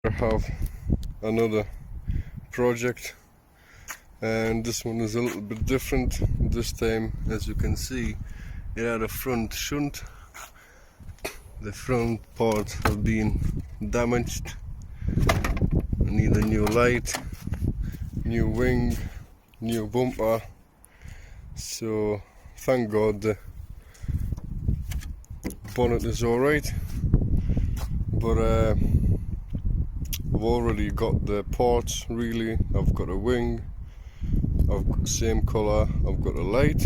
I have another project, and this one is a little bit different. This time, as you can see, it had a front shunt. The front parts have been damaged. I need a new light, new wing, new bumper. So thank God the bonnet is alright, but I've already got the parts. Really, I've got a wing, I've got the same colour, I've got a light,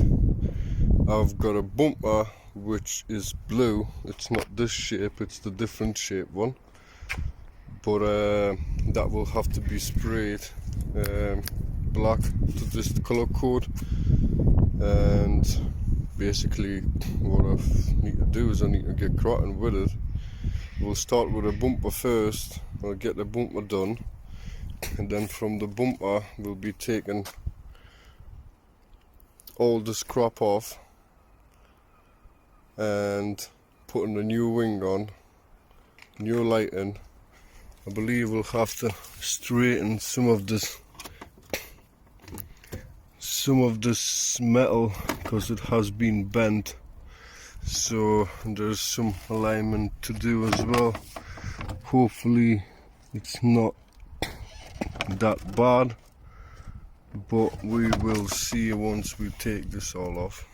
I've got a bumper which is blue. It's not this shape, it's the different shape one, but that will have to be sprayed black to this colour code. And basically what I need to do is I need to get cracking with it. We'll start with a bumper first. I'll get the bumper done, and then from the bumper we'll be taking all this crap off and putting a new wing on, new lighting. I believe we'll have to straighten some of this metal because it has been bent, so there's some alignment to do as well. Hopefully it's not that bad, but we will see once we take this all off.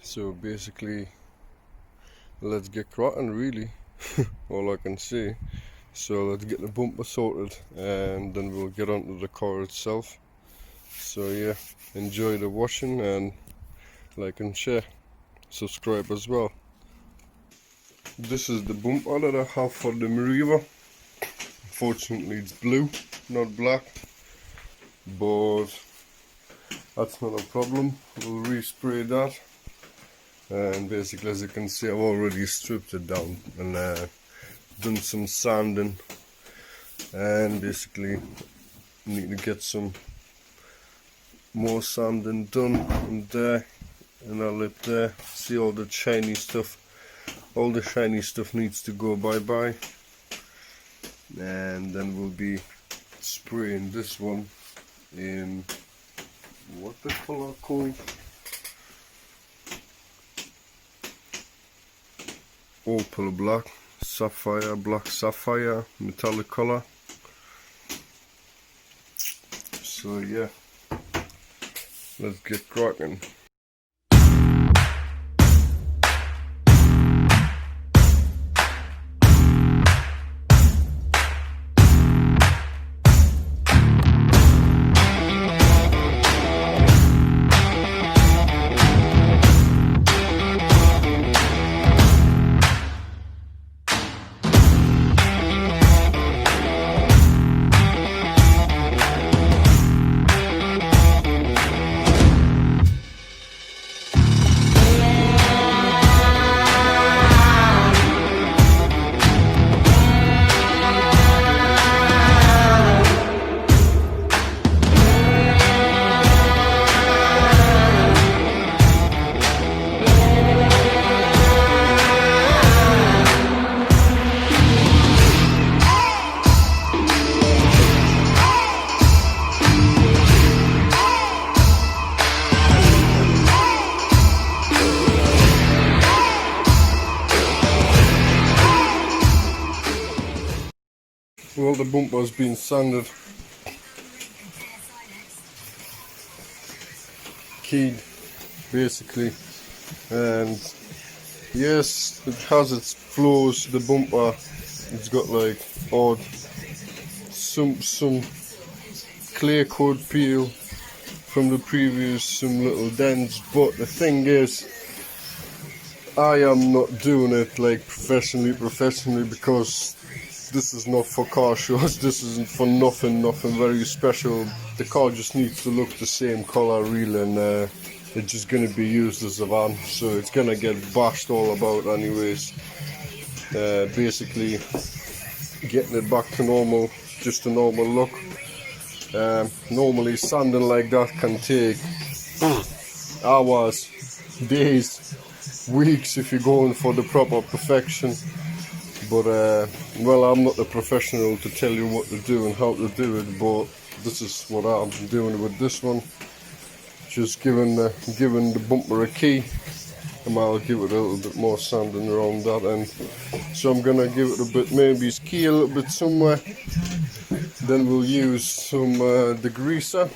So basically, let's get cracking, really. All I can say. So let's get the bumper sorted, and then we'll get onto the car itself. So yeah, enjoy the washing, and like and share, subscribe as well. This is the bumper that I have for the Meriva. Unfortunately it's blue, not black, but that's not a problem. We'll respray that, and basically, as you can see, I've already stripped it down and done some sanding, and basically need to get some more sanding done in there and a lip there. See all the shiny stuff, all the shiny stuff needs to go bye-bye, and then we'll be spraying this one in what the colour called, opal black, sapphire, black sapphire, metallic color. So yeah, let's get cracking. Well, the bumper's been sanded, keyed basically, and yes, it has its flaws. The bumper, it's got like odd some clear coat peel from the previous, some little dents, but the thing is, I am not doing it like professionally because this is not for car shows. This isn't for nothing very special. The car just needs to look the same color, really, and it's just going to be used as a van, so it's going to get bashed all about anyways. Basically getting it back to normal, just a normal look. Normally sanding like that can take hours, days, weeks if you're going for the proper perfection. But well, I'm not a professional to tell you what to do and how to do it, but this is what I'm doing with this one. Just giving the bumper a key, and I'll give it a little bit more sanding around that end. So I'm gonna give it a bit, maybe key a little bit somewhere. Then we'll use some degreaser.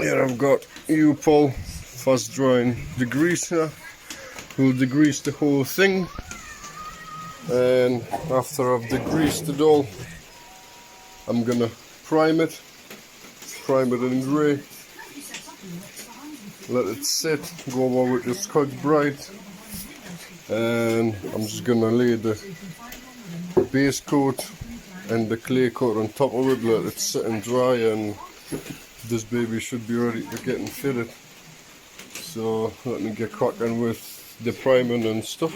Here I've got U-Pol fast drying degreaser. We'll degrease the whole thing, and after I've degreased it all, I'm gonna prime it in grey, let it sit, go over with the Scotch-Brite, and I'm just gonna lay the base coat and the clay coat on top of it, let it sit and dry, and this baby should be ready to get fitted. So let me get cracking with the priming and stuff.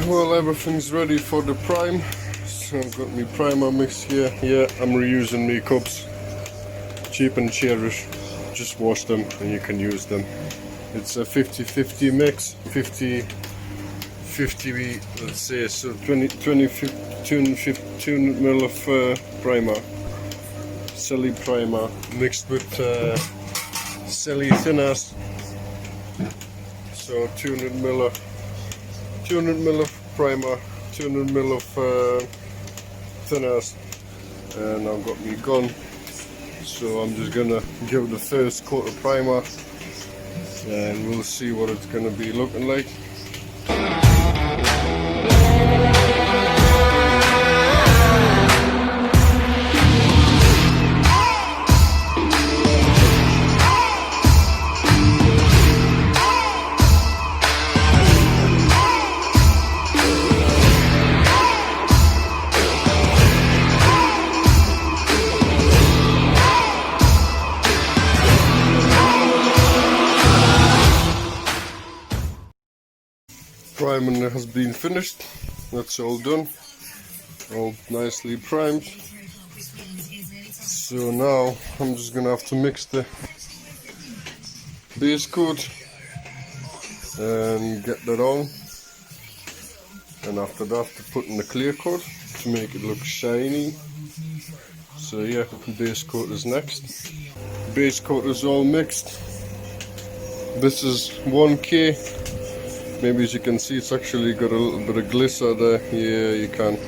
Well, everything's ready for the prime. So I've got my primer mix here. Yeah, I'm reusing my cups. Cheap and cherish. Just wash them and you can use them. It's a 50-50 mix. 50, let's say, so 2 mil of primer, Selly primer, mixed with Selly thinners. So 200 mil of primer, 200 mil of thinners, and I've got my gun. So I'm just gonna give it the first coat of primer, and we'll see what it's gonna be looking like. Priming has been finished. That's all done, all nicely primed. So now I'm just gonna have to mix the base coat and get that on, and after that to put in the clear coat to make it look shiny. So yeah, base coat is next. Base coat is all mixed. This is 1K. Maybe as you can see, it's actually got a little bit of glitter there. Yeah, you can.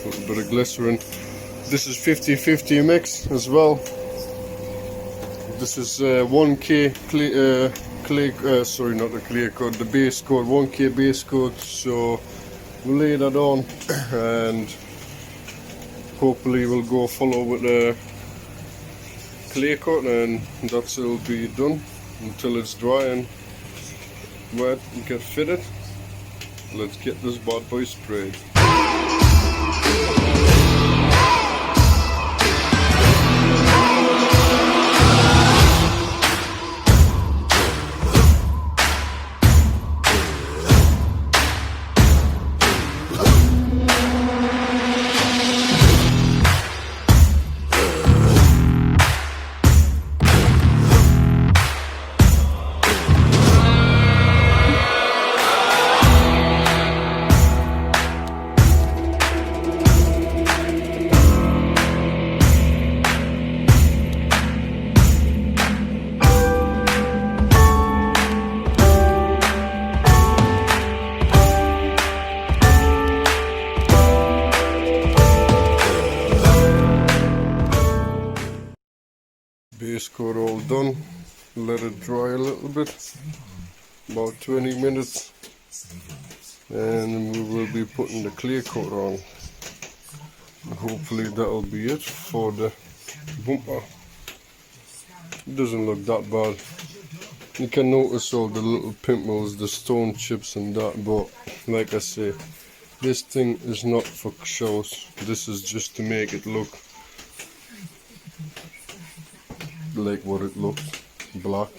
A little bit of glycerin. This is 50-50 mix as well. This is 1K sorry, not the clear coat, the base coat, 1K base coat. So we'll lay that on, and hopefully we'll go follow with the clear coat, and that's will be done until it's dry and wet and get fitted. Let's get this bad boy sprayed. Base coat all done. Let it dry a little bit, about 20 minutes, and we will be putting the clear coat on. Hopefully that'll be it for the bumper. It doesn't look that bad. You can notice all the little pimples, the stone chips and that, but like I say, this thing is not for shows. This is just to make it look like what it looks, black.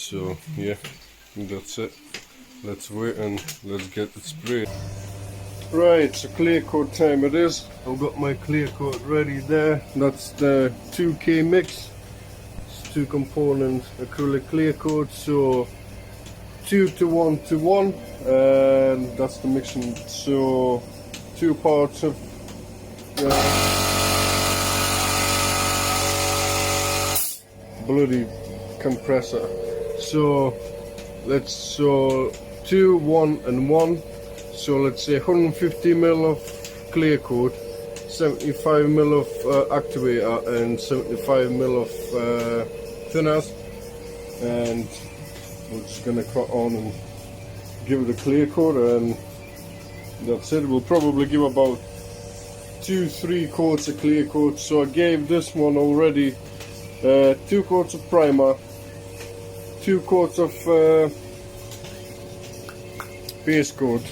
So yeah, that's it. Let's wait and let's get it sprayed. Right, so clear coat time it is. I've got my clear coat ready there. That's the 2K mix. It's 2 component acrylic clear coat, so 2 to 1 to 1, and that's the mixing. So 2 parts of bloody compressor. So 2, 1 and 1. So let's say 150 ml of clear coat, 75 ml of activator, and 75 ml of thinners, and we're just gonna crack on and give it a clear coat, and that's it. We'll probably give about 2-3 coats of clear coat. So I gave this one already 2 coats of primer, 2 coats of base coat,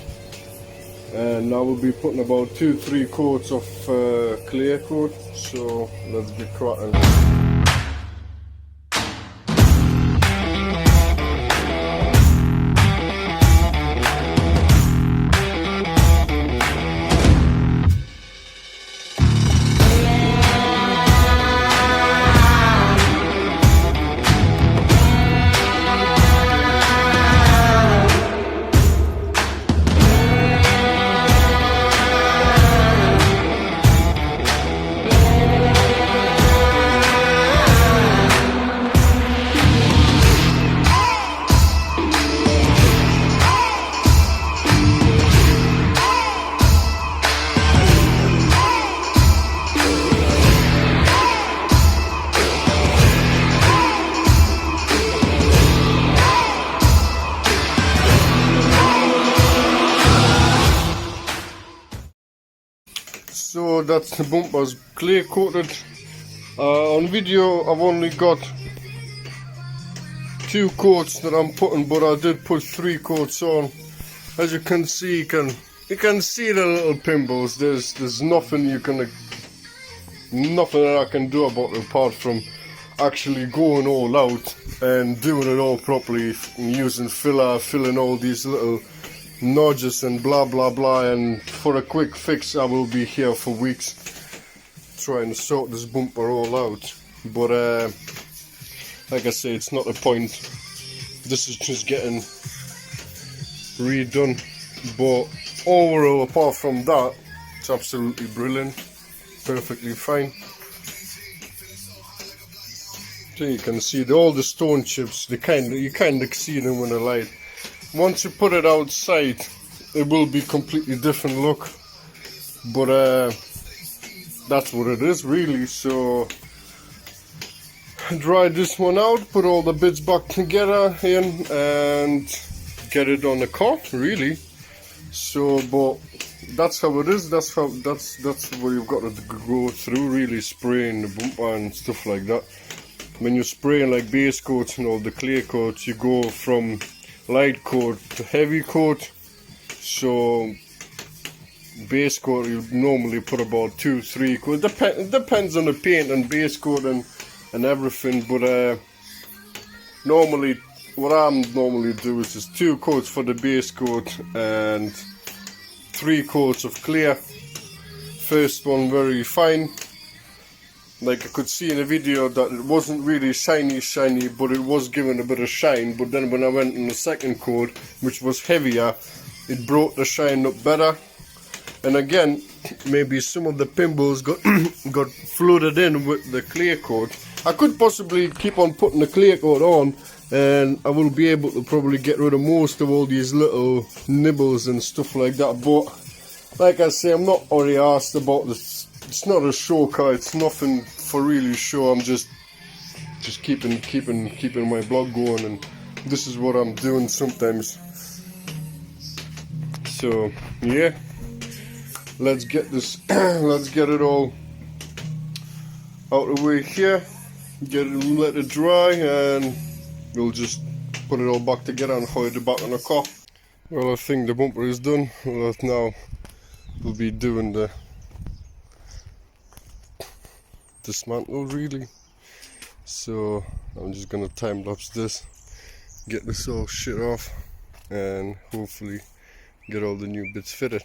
and now we'll be putting about 2-3 coats of clear coat. So let's get cracking. So that's the bumpers clear coated. On video I've only got 2 coats that I'm putting, but I did put 3 coats on. As you can see, you can see the little pimples. There's nothing nothing that I can do about it apart from actually going all out and doing it all properly, using filler, filling all these little notches and blah blah blah. And for a quick fix I will be here for weeks trying to sort this bumper all out, but like I say, it's not the point. This is just getting redone, but overall, apart from that, it's absolutely brilliant, perfectly fine. So you can see all the stone chips, you kind of see them in the light. Once you put it outside, it will be completely different look, but that's what it is really. So dry this one out, put all the bits back together in, and get it on the car really. So, but that's how it is. That's what you've got to go through, really, spraying the bumper and stuff like that. When you're spraying like base coats and all the clear coats, you go from light coat to heavy coat. So base coat you normally put about 2-3 coats. It depends on the paint and base coat and everything, but normally what I normally do is just 2 coats for the base coat and 3 coats of clear. First one very fine, like I could see in the video that it wasn't really shiny, but it was giving a bit of shine. But then when I went in the second coat, which was heavier, it brought the shine up better. And again, maybe some of the pimples got flooded in with the clear coat. I could possibly keep on putting the clear coat on, and I will be able to probably get rid of most of all these little nibbles and stuff like that. But like I say, I'm not already asked about this. It's not a show car. It's nothing for really show. I'm just keeping my blog going, and this is what I'm doing sometimes. So yeah, let's get this. Let's get it all out of the way here. Let it dry, and we'll just put it all back together and hide it back in the car. Well, I think the bumper is done. Well, now we'll be doing the dismantle really. So I'm just gonna time lapse this get this all shit off and hopefully get all the new bits fitted.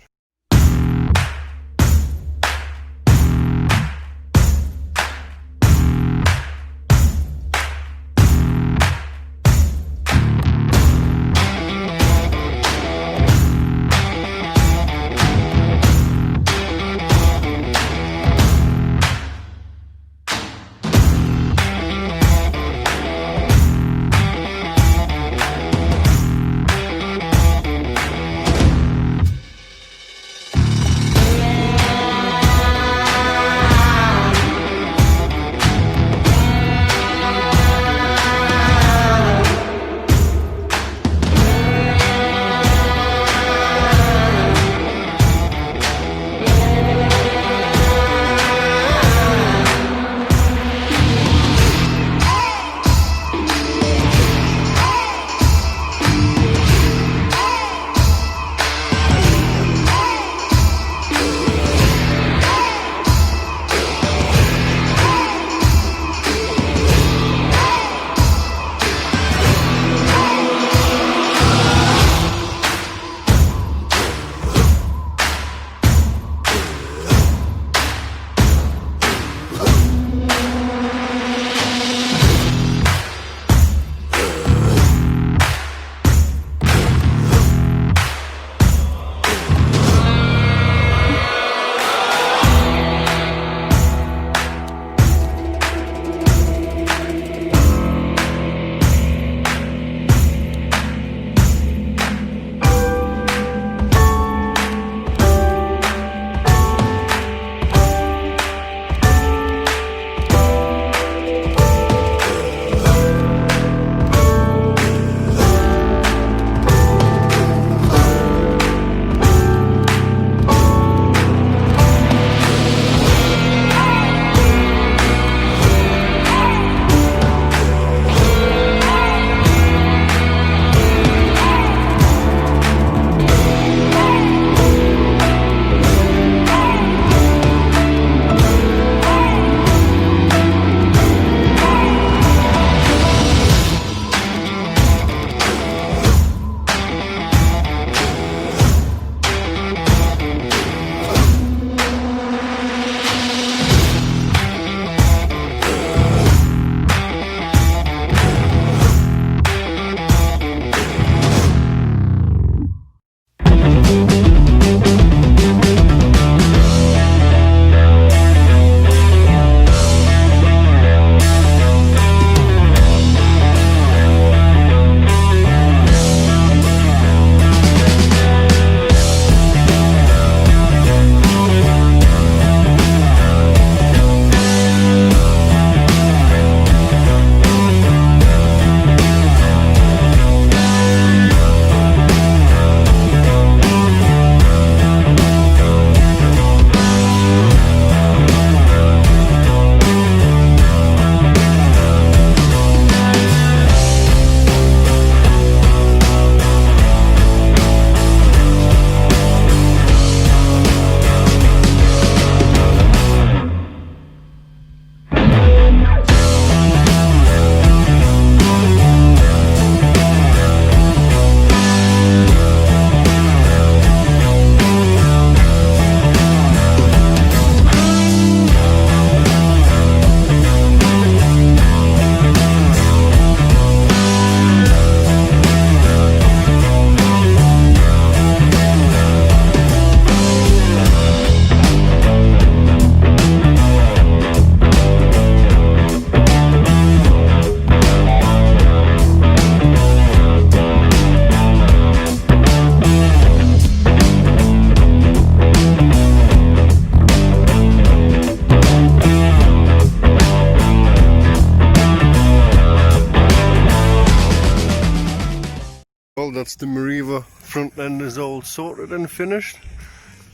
Well, that's the Meriva. Front end is all sorted and finished.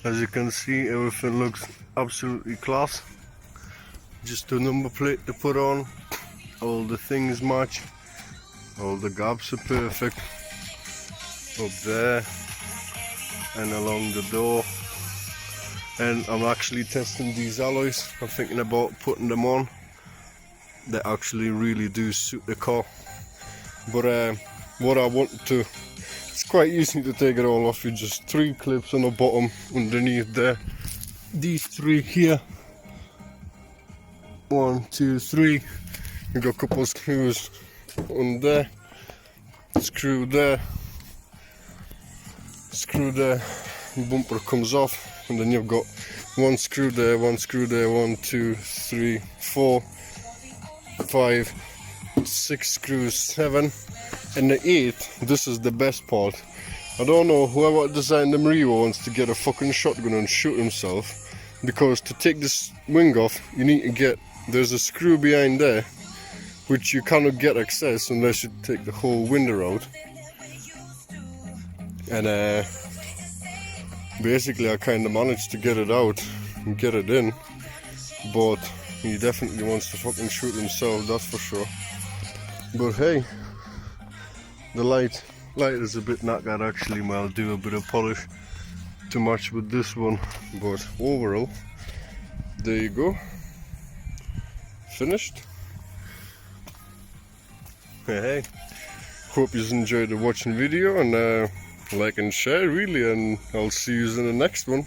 As you can see, everything looks absolutely class. Just a number plate to put on. All the things match. All the gaps are perfect. Up there and along the door. And I'm actually testing these alloys. I'm thinking about putting them on. They actually really do suit the car. But what I want to, it's quite easy to take it all off. You just 3 clips on the bottom underneath there. These 3 here. 1, 2, 3. You got a couple of screws on there. Screw there. Screw there. Bumper comes off, and then you've got 1 screw there, 1 screw there, 1, 2, 3, 4, 5, 6 screws, 7, and the 8th. This is the best part. I don't know, whoever designed the Meriva wants to get a fucking shotgun and shoot himself, because to take this wing off, you need to get, there's a screw behind there, which you cannot get access unless you take the whole window out. And basically I kind of managed to get it out and get it in, but he definitely wants to fucking shoot himself, that's for sure. But hey, the light is a bit knackered actually. I'll do a bit of polish to match with this one, but overall, there you go, finished. Hey, hope you enjoyed the watching video, and like and share really, and I'll see you in the next one.